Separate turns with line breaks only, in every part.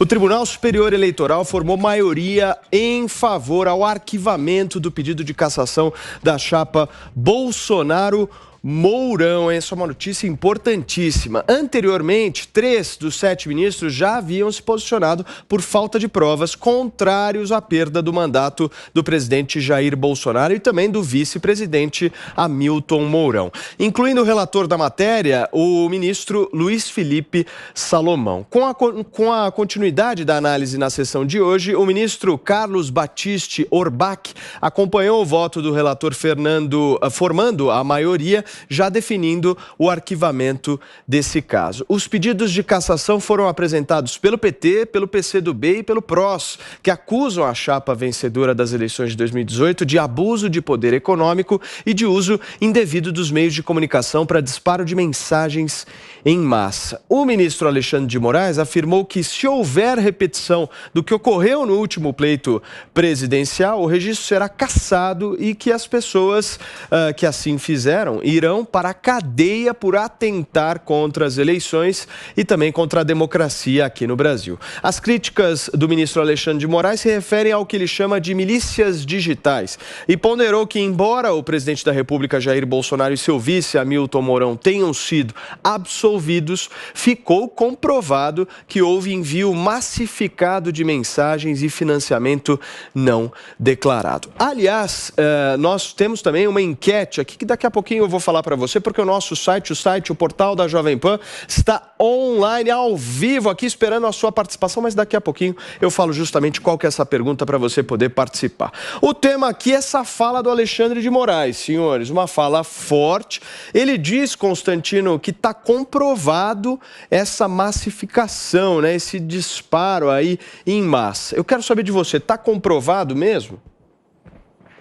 O Tribunal Superior Eleitoral formou maioria em favor ao arquivamento do pedido de cassação da chapa Bolsonaro-Mourão. Essa é uma notícia importantíssima. Anteriormente, 3 dos 7 ministros já haviam se posicionado por falta de provas contrários à perda do mandato do presidente Jair Bolsonaro e também do vice-presidente Hamilton Mourão, incluindo o relator da matéria, o ministro Luiz Felipe Salomão. Com a continuidade da análise na sessão de hoje, o ministro Carlos Battisti Orbach acompanhou o voto do relator formando a maioria, já definindo o arquivamento desse caso. Os pedidos de cassação foram apresentados pelo PT, pelo PCdoB e pelo PROS, que acusam a chapa vencedora das eleições de 2018 de abuso de poder econômico e de uso indevido dos meios de comunicação para disparo de mensagens em massa. O ministro Alexandre de Moraes afirmou que, se houver repetição do que ocorreu no último pleito presidencial, o registro será cassado e que as pessoas que assim fizeram irão para a cadeia por atentar contra as eleições e também contra a democracia aqui no Brasil. As críticas do ministro Alexandre de Moraes se referem ao que ele chama de milícias digitais e ponderou que, embora o presidente da República Jair Bolsonaro e seu vice Hamilton Mourão tenham sido absolvidos, ficou comprovado que houve envio massificado de mensagens e financiamento não declarado. Aliás, nós temos também uma enquete aqui que daqui a pouquinho eu vou falar para você, porque o nosso site, o portal da Jovem Pan, está online, ao vivo, aqui esperando a sua participação, mas daqui a pouquinho eu falo justamente qual que é essa pergunta para você poder participar. O tema aqui é essa fala do Alexandre de Moraes, senhores, uma fala forte. Ele diz, Constantino, que está comprovado essa massificação, né, esse disparo aí em massa. Eu quero saber de você, está comprovado mesmo?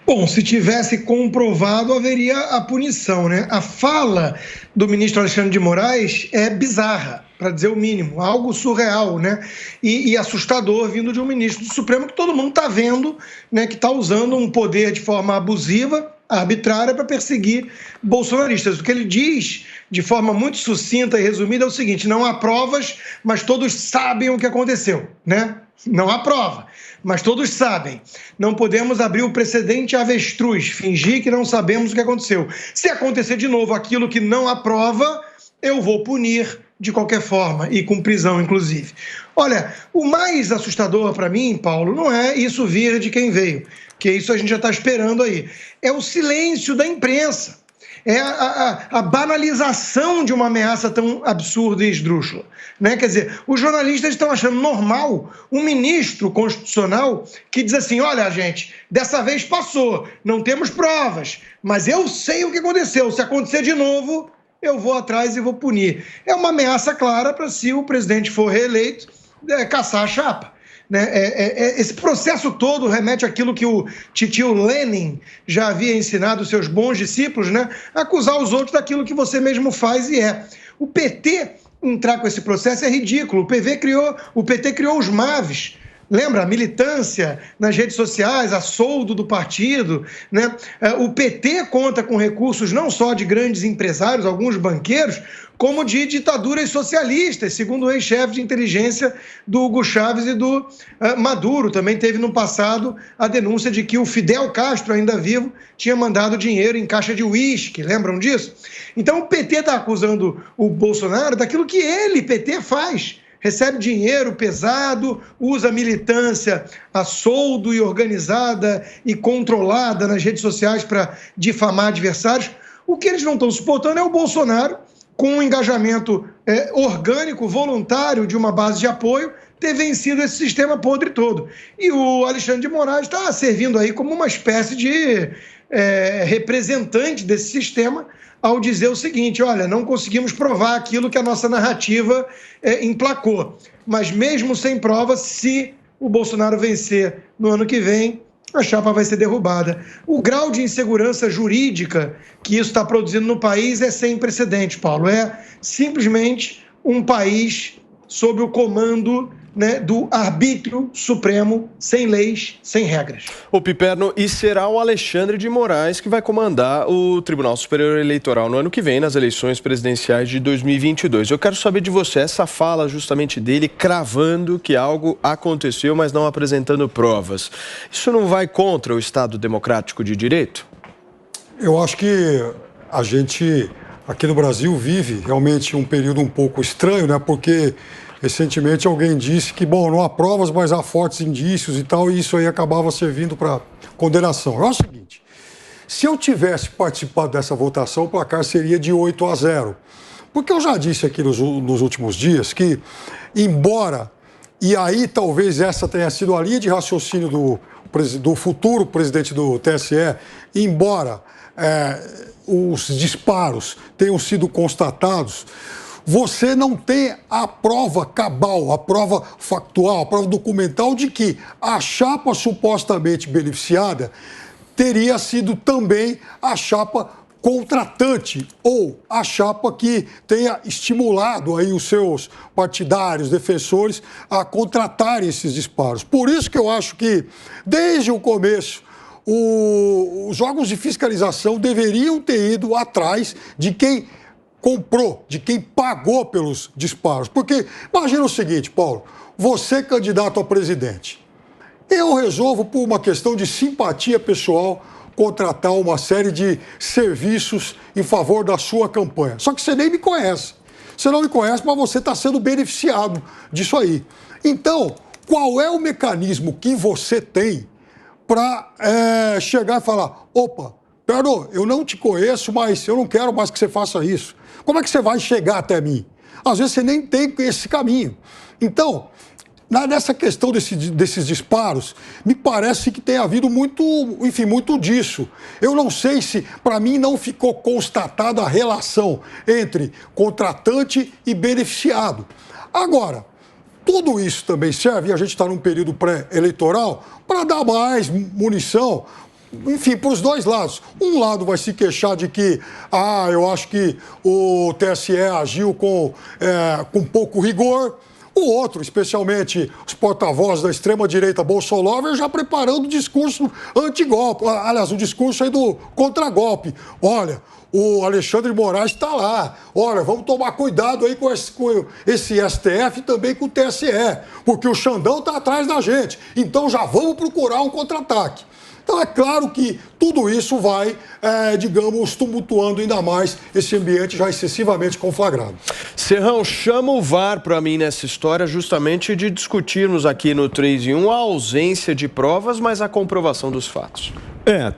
Bom, se tivesse comprovado, haveria a punição, né? A fala do ministro Alexandre de Moraes é bizarra, para dizer o mínimo, algo surreal, né? E assustador vindo de um ministro do Supremo que todo mundo está vendo, né, que está usando um poder de forma abusiva, arbitrária, para perseguir bolsonaristas. O que ele diz, de forma muito sucinta e resumida, é o seguinte: não há provas, mas todos sabem o que aconteceu, né? Não há prova, mas todos sabem. Não podemos abrir o precedente avestruz, fingir que não sabemos o que aconteceu. Se acontecer de novo aquilo que não há prova, eu vou punir de qualquer forma, e com prisão, inclusive. Olha, o mais assustador para mim, Paulo, não é isso vir de quem veio, que isso a gente já está esperando aí. É o silêncio da imprensa. É a banalização de uma ameaça tão absurda e esdrúxula, né? Quer dizer, os jornalistas estão achando normal um ministro constitucional que diz assim: olha, gente, dessa vez passou, não temos provas, mas eu sei o que aconteceu, se acontecer de novo, eu vou atrás e vou punir. É uma ameaça clara para, se o presidente for reeleito, caçar a chapa. Esse processo todo remete àquilo que o titio Lenin já havia ensinado os seus bons discípulos, né? Acusar os outros daquilo que você mesmo faz e é. O PT entrar com esse processo é ridículo. O PT criou os MAVs. Lembra? A militância nas redes sociais, a soldo do partido, né? O PT conta com recursos não só de grandes empresários, alguns banqueiros, como de ditaduras socialistas, segundo o ex-chefe de inteligência do Hugo Chávez e do Maduro. Também teve no passado a denúncia de que o Fidel Castro, ainda vivo, tinha mandado dinheiro em caixa de uísque. Lembram disso? Então o PT está acusando o Bolsonaro daquilo que ele, PT, faz. Recebe dinheiro pesado, usa militância a soldo e organizada e controlada nas redes sociais para difamar adversários. O que eles não estão suportando é o Bolsonaro, com um engajamento orgânico, voluntário, de uma base de apoio, ter vencido esse sistema podre todo. E o Alexandre de Moraes está servindo aí como uma espécie de representante desse sistema, ao dizer o seguinte: olha, não conseguimos provar aquilo que a nossa narrativa emplacou. Mas mesmo sem prova, se o Bolsonaro vencer no ano que vem, a chapa vai ser derrubada. O grau de insegurança jurídica que isso está produzindo no país é sem precedentes, Paulo. É simplesmente um país sob o comando né, do arbítrio supremo, sem leis, sem regras.
O Piperno, e será o Alexandre de Moraes que vai comandar o Tribunal Superior Eleitoral no ano que vem, nas eleições presidenciais de 2022. Eu quero saber de você essa fala justamente dele, cravando que algo aconteceu, mas não apresentando provas. Isso não vai contra o Estado Democrático de Direito?
Eu acho que a gente, aqui no Brasil, vive realmente um período um pouco estranho, né? Porque recentemente alguém disse que, bom, não há provas, mas há fortes indícios e tal, e isso aí acabava servindo para condenação. É o seguinte, se eu tivesse participado dessa votação, o placar seria de 8-0. Porque eu já disse aqui nos últimos dias que, embora, e aí talvez essa tenha sido a linha de raciocínio do futuro presidente do TSE, embora os disparos tenham sido constatados, você não tem a prova cabal, a prova factual, a prova documental de que a chapa supostamente beneficiada teria sido também a chapa contratante ou a chapa que tenha estimulado aí os seus partidários, defensores, a contratarem esses disparos. Por isso que eu acho que, desde o começo, os órgãos de fiscalização deveriam ter ido atrás de quem comprou, de quem pagou pelos disparos. Porque imagina o seguinte, Paulo, você candidato a presidente, eu resolvo, por uma questão de simpatia pessoal, contratar uma série de serviços em favor da sua campanha. Só que você nem me conhece. Você não me conhece, mas você está sendo beneficiado disso aí. Então, qual é o mecanismo que você tem para chegar e falar, opa, Perno, eu não te conheço, mas eu não quero mais que você faça isso. Como é que você vai chegar até mim? Às vezes você nem tem esse caminho. Então, nessa questão desses disparos, me parece que tem havido muito disso. Eu não sei se, para mim, não ficou constatada a relação entre contratante e beneficiado. Agora, tudo isso também serve, e a gente está num período pré-eleitoral, para dar mais munição, enfim, para os dois lados. Um lado vai se queixar de que, eu acho que o TSE agiu com pouco rigor. O outro, especialmente os porta-vozes da extrema-direita Bolsonaro, já preparando o discurso anti-golpe. Aliás, o discurso aí do contra-golpe. Olha, o Alexandre de Moraes está lá. Olha, vamos tomar cuidado aí com esse STF e também com o TSE, porque o Xandão está atrás da gente. Então já vamos procurar um contra-ataque. Então, é claro que tudo isso vai, digamos, tumultuando ainda mais esse ambiente já excessivamente conflagrado.
Serrão, chama o VAR para mim nessa história justamente de discutirmos aqui no 3 em 1 a ausência de provas, mas a comprovação dos fatos.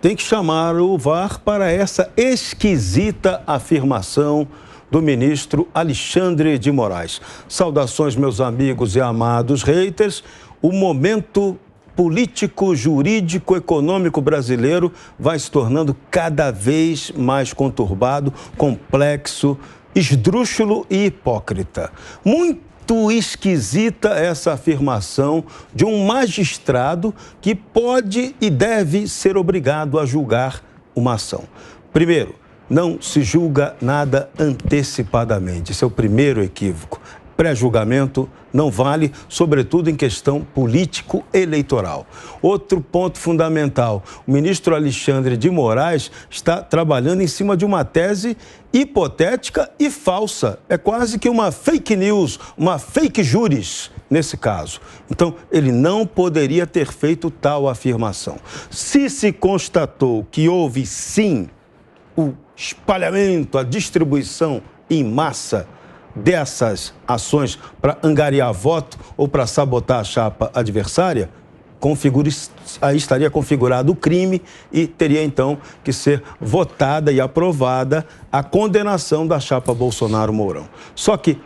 Tem que chamar o VAR para essa esquisita afirmação do ministro Alexandre de Moraes. Saudações, meus amigos e amados haters. O momento político, jurídico, econômico brasileiro vai se tornando cada vez mais conturbado, complexo, esdrúxulo e hipócrita. Muito esquisita essa afirmação de um magistrado que pode e deve ser obrigado a julgar uma ação. Primeiro, não se julga nada antecipadamente. Esse é o primeiro equívoco. Pré-julgamento não vale, sobretudo em questão político-eleitoral. Outro ponto fundamental, o ministro Alexandre de Moraes está trabalhando em cima de uma tese hipotética e falsa. É quase que uma fake news, uma fake juris nesse caso. Então, ele não poderia ter feito tal afirmação. Se constatou que houve, sim, o espalhamento, a distribuição em massa dessas ações para angariar voto ou para sabotar a chapa adversária, aí estaria configurado o crime e teria então que ser votada e aprovada a condenação da chapa Bolsonaro-Mourão. Só que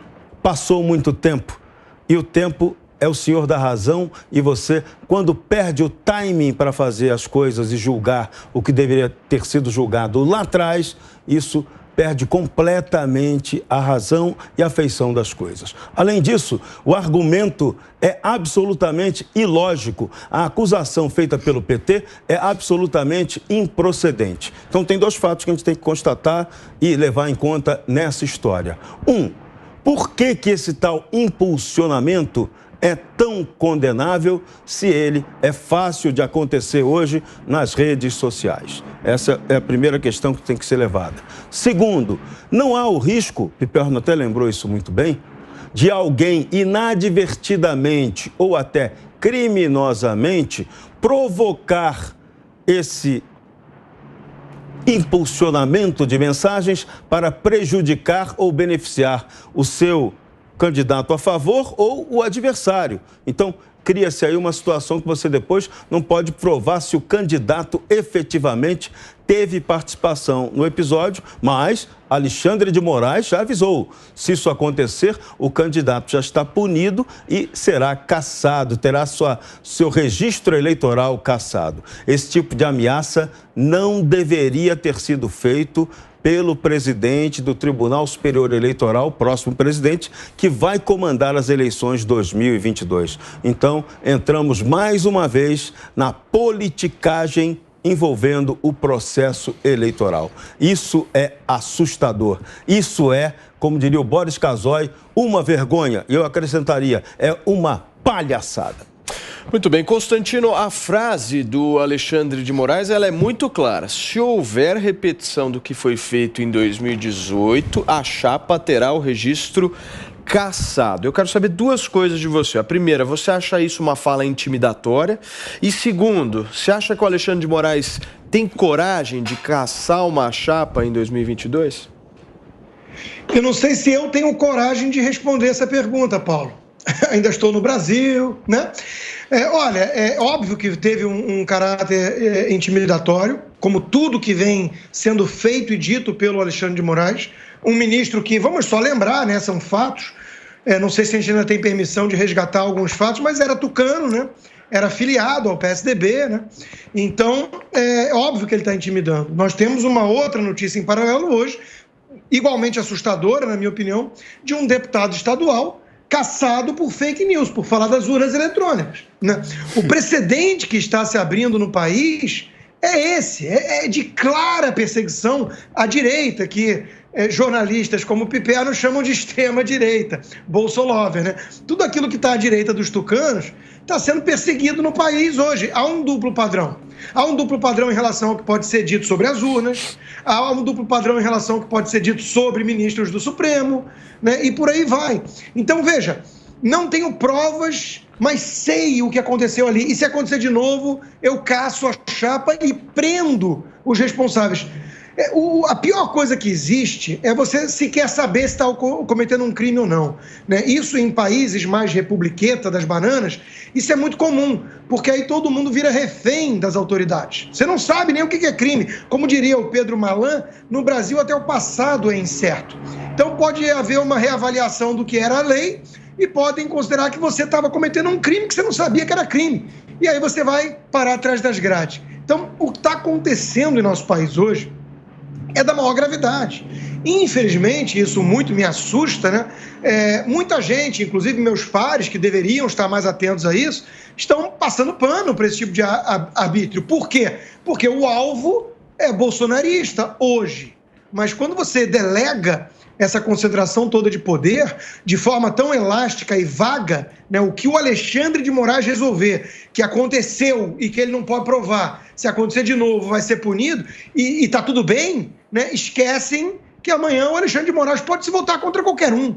passou muito tempo e o tempo é o senhor da razão e você, quando perde o timing para fazer as coisas e julgar o que deveria ter sido julgado lá atrás, isso perde completamente a razão e a feição das coisas. Além disso, o argumento é absolutamente ilógico. A acusação feita pelo PT é absolutamente improcedente. Então, tem dois fatos que a gente tem que constatar e levar em conta nessa história. Por que esse tal impulsionamento é tão condenável se ele é fácil de acontecer hoje nas redes sociais? Essa é a primeira questão que tem que ser levada. Segundo, não há o risco, Piperno até lembrou isso muito bem, de alguém inadvertidamente ou até criminosamente provocar esse impulsionamento de mensagens para prejudicar ou beneficiar o seu candidato a favor ou o adversário. Então, cria-se aí uma situação que você depois não pode provar se o candidato efetivamente teve participação no episódio, mas Alexandre de Moraes já avisou. Se isso acontecer, o candidato já está punido e será cassado, terá seu registro eleitoral cassado. Esse tipo de ameaça não deveria ter sido feito pelo presidente do Tribunal Superior Eleitoral, próximo presidente, que vai comandar as eleições de 2022. Então, entramos mais uma vez na politicagem envolvendo o processo eleitoral. Isso é assustador. Isso é, como diria o Boris Casoy, uma vergonha. E eu acrescentaria, é uma palhaçada.
Muito bem, Constantino, a frase do Alexandre de Moraes ela é muito clara. Se houver repetição do que foi feito em 2018, a chapa terá o registro cassado. Eu quero saber duas coisas de você. A primeira, você acha isso uma fala intimidatória? E segundo, você acha que o Alexandre de Moraes tem coragem de cassar uma chapa em 2022?
Eu não sei se eu tenho coragem de responder essa pergunta, Paulo. Ainda estou no Brasil, né? Olha, é óbvio que teve um caráter intimidatório, como tudo que vem sendo feito e dito pelo Alexandre de Moraes, um ministro que, vamos só lembrar, né, são fatos, não sei se a gente ainda tem permissão de resgatar alguns fatos, mas era tucano, né? Era filiado ao PSDB, né? Então, é óbvio que ele está intimidando. Nós temos uma outra notícia em paralelo hoje, igualmente assustadora, na minha opinião, de um deputado estadual cassado por fake news, por falar das urnas eletrônicas, né? O precedente que está se abrindo no país é esse, é de clara perseguição à direita, que jornalistas como o Piperno chamam de extrema-direita, Bolsolover, né? Tudo aquilo que está à direita dos tucanos está sendo perseguido no país hoje. Há um duplo padrão. Há um duplo padrão em relação ao que pode ser dito sobre as urnas, há um duplo padrão em relação ao que pode ser dito sobre ministros do Supremo, né? E por aí vai. Então, veja, não tenho provas, mas sei o que aconteceu ali. E se acontecer de novo, eu caço a chapa e prendo os responsáveis. A pior coisa que existe é você sequer saber se está cometendo um crime ou não, né? Isso em países mais republiqueta das bananas, isso é muito comum, porque aí todo mundo vira refém das autoridades. Você não sabe nem o que é crime. Como diria o Pedro Malan, no Brasil até o passado é incerto. Então pode haver uma reavaliação do que era a lei e podem considerar que você estava cometendo um crime que você não sabia que era crime. E aí você vai parar atrás das grades. Então, o que está acontecendo em nosso país hoje é da maior gravidade. Infelizmente, isso muito me assusta, né? Muita gente, inclusive meus pares, que deveriam estar mais atentos a isso, estão passando pano para esse tipo de arbítrio. Por quê? Porque o alvo é bolsonarista hoje. Mas quando você delega essa concentração toda de poder de forma tão elástica e vaga, né, o que o Alexandre de Moraes resolver que aconteceu e que ele não pode provar, se acontecer de novo vai ser punido e tá tudo bem, né, esquecem que amanhã o Alexandre de Moraes pode se voltar contra qualquer um.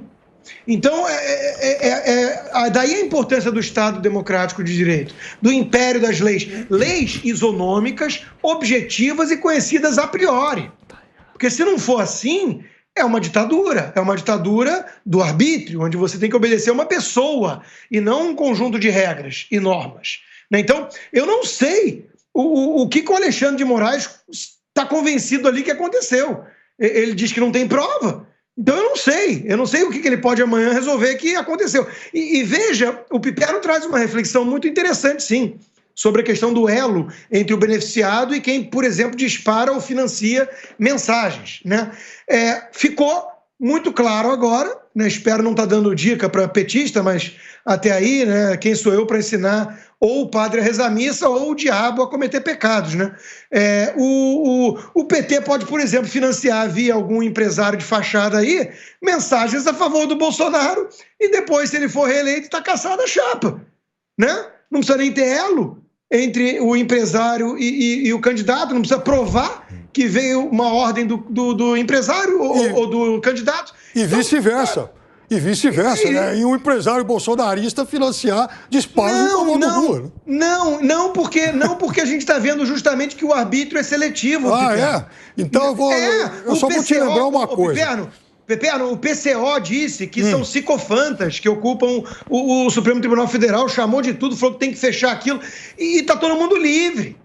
Então, daí a importância do Estado democrático de direito, do império das leis. Leis isonômicas, objetivas e conhecidas a priori. Porque se não for assim, é uma ditadura do arbítrio, onde você tem que obedecer uma pessoa e não um conjunto de regras e normas. Então, eu não sei o que o Alexandre de Moraes está convencido ali que aconteceu. Ele diz que não tem prova. Então eu não sei o que ele pode amanhã resolver que aconteceu. E veja, o Piperno traz uma reflexão muito interessante, sim, sobre a questão do elo entre o beneficiado e quem, por exemplo, dispara ou financia mensagens, né? Ficou muito claro agora, né? Espero não estar dando dica para petista, mas até aí, né? Quem sou eu para ensinar ou o padre a rezar a missa ou o diabo a cometer pecados, né? O PT pode, por exemplo, financiar via algum empresário de fachada aí mensagens a favor do Bolsonaro e depois, se ele for reeleito, está caçada a chapa, né? Não precisa nem ter elo entre o empresário e o candidato, não precisa provar que veio uma ordem do empresário ou do candidato.
E vice-versa. E vice-versa, né? E um empresário bolsonarista financiar disparos em favor do Lula.
Não, porque a gente está vendo justamente que o arbítrio é seletivo.
É? Então eu só vou te lembrar uma coisa.
Peperno, o PCO disse que são psicofantas que ocupam o Supremo Tribunal Federal, chamou de tudo, falou que tem que fechar aquilo, e está todo mundo livre.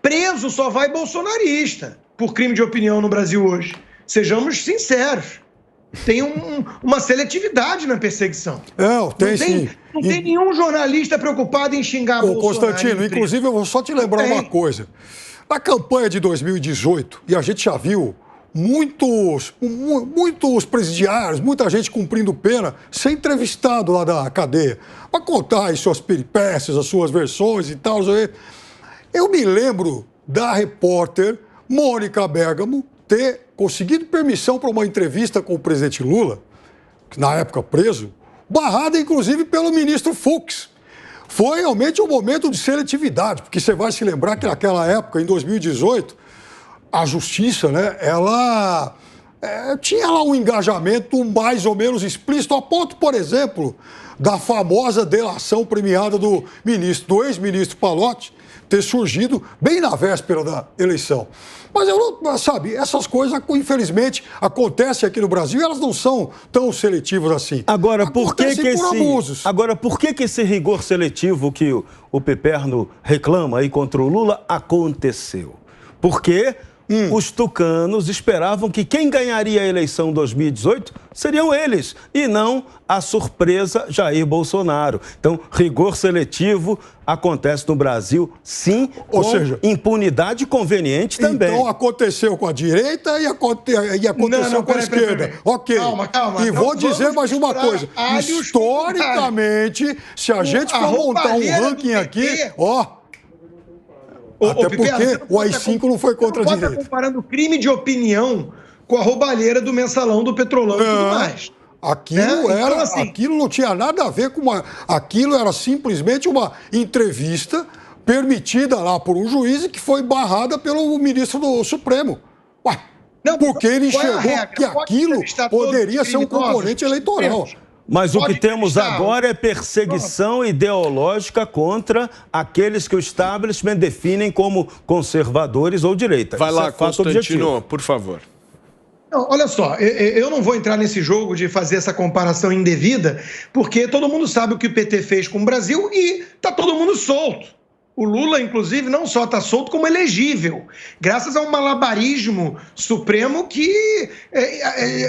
Preso só vai bolsonarista por crime de opinião no Brasil hoje. Sejamos sinceros. Tem uma seletividade na perseguição.
Não tem
nenhum jornalista preocupado em xingar Bolsonaro.
Constantino, inclusive eu vou só te lembrar uma coisa. Na campanha de 2018, e a gente já viu muitos presidiários, muita gente cumprindo pena, ser entrevistado lá da cadeia, para contar as suas peripécias, as suas versões e tal. Eu me lembro da repórter Mônica Bergamo ter conseguido permissão para uma entrevista com o presidente Lula, na época preso, barrada inclusive pelo ministro Fux. Foi realmente um momento de seletividade, porque você vai se lembrar que naquela época, em 2018, a justiça, né, ela tinha lá um engajamento mais ou menos explícito, a ponto, por exemplo, da famosa delação premiada do ex-ministro Palotti ter surgido bem na véspera da eleição. Mas sabe, essas coisas, infelizmente, acontecem aqui no Brasil e elas não são tão seletivas assim.
Agora, por que esse rigor seletivo que o Peperno reclama aí contra o Lula aconteceu? Porque os tucanos esperavam que quem ganharia a eleição em 2018 seriam eles, e não a surpresa Jair Bolsonaro. Então, rigor seletivo acontece no Brasil, sim, com impunidade conveniente também.
Então, aconteceu com a direita e aconteceu com a esquerda. Ok.
Calma.
E vou dizer mais uma coisa. Historicamente, se a gente for montar um ranking aqui, até porque o AI-5 não foi contra a direita. Você está
comparando crime de opinião com a roubalheira do mensalão, do Petrolão e tudo mais.
Aquilo não tinha nada a ver com aquilo era simplesmente uma entrevista permitida lá por um juiz e que foi barrada pelo ministro do Supremo. Porque ele enxergou que aquilo poderia ser um componente eleitoral.
Mas o que temos agora é perseguição ideológica contra aqueles que o establishment definem como conservadores ou direita.
Vai lá, Constantino, por favor.
Não, olha só, eu não vou entrar nesse jogo de fazer essa comparação indevida, porque todo mundo sabe o que o PT fez com o Brasil e está todo mundo solto. O Lula, inclusive, não só está solto, como elegível, graças a um malabarismo supremo que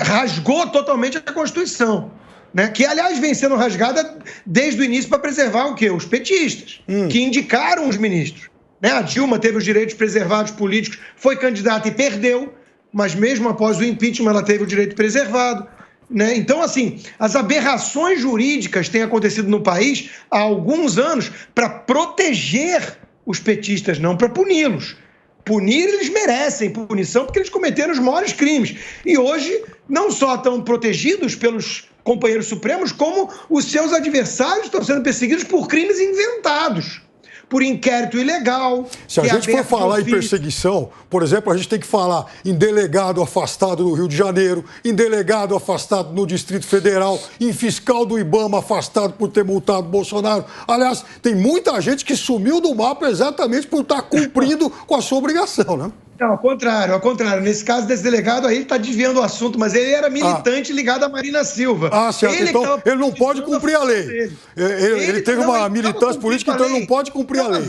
rasgou totalmente a Constituição. Né? Que, aliás, vem sendo rasgada desde o início para preservar o quê? Os petistas, que indicaram os ministros. Né? A Dilma teve os direitos preservados políticos, foi candidata e perdeu, mas mesmo após o impeachment ela teve o direito preservado. Né? Então, assim, as aberrações jurídicas têm acontecido no país há alguns anos para proteger os petistas, não para puni-los. Punir, eles merecem punição porque eles cometeram os maiores crimes. E hoje, não só estão protegidos pelos companheiros supremos, como os seus adversários estão sendo perseguidos por crimes inventados, por inquérito ilegal.
Se a gente for falar em perseguição, por exemplo, a gente tem que falar em delegado afastado do Rio de Janeiro, em delegado afastado no Distrito Federal, em fiscal do IBAMA afastado por ter multado Bolsonaro. Aliás, tem muita gente que sumiu do mapa exatamente por estar cumprindo com a sua obrigação, né?
Não, ao contrário. Nesse caso desse delegado aí, ele está desviando o assunto, mas ele era militante ligado a Marina Silva.
Certo. Então, ele não pode cumprir a lei. Ele teve uma militância política, então ele não pode cumprir a lei.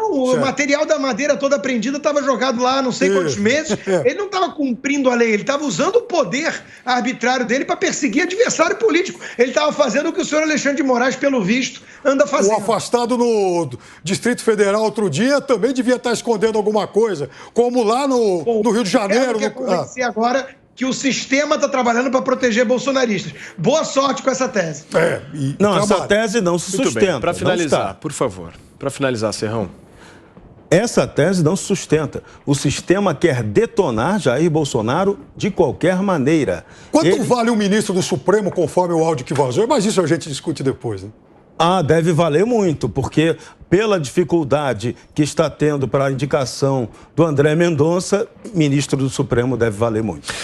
O material da madeira toda apreendida estava jogado lá há não sei quantos meses. Ele não estava cumprindo a lei, ele estava usando o poder arbitrário dele para perseguir adversário político. Ele estava fazendo o que o senhor Alexandre de Moraes, pelo visto, anda fazendo.
O afastado no Distrito Federal outro dia também devia estar escondendo alguma coisa, como lá no Rio de Janeiro.
Agora que o sistema está trabalhando para proteger bolsonaristas. Boa sorte com essa tese.
Não, essa tese não se sustenta.
Para finalizar, por favor. Para finalizar, Serrão.
Essa tese não se sustenta. O sistema quer detonar Jair Bolsonaro de qualquer maneira.
Quanto vale o ministro do Supremo conforme o áudio que vazou? Mas isso a gente discute depois, né?
Deve valer muito, porque pela dificuldade que está tendo para a indicação do André Mendonça, ministro do Supremo deve valer muito.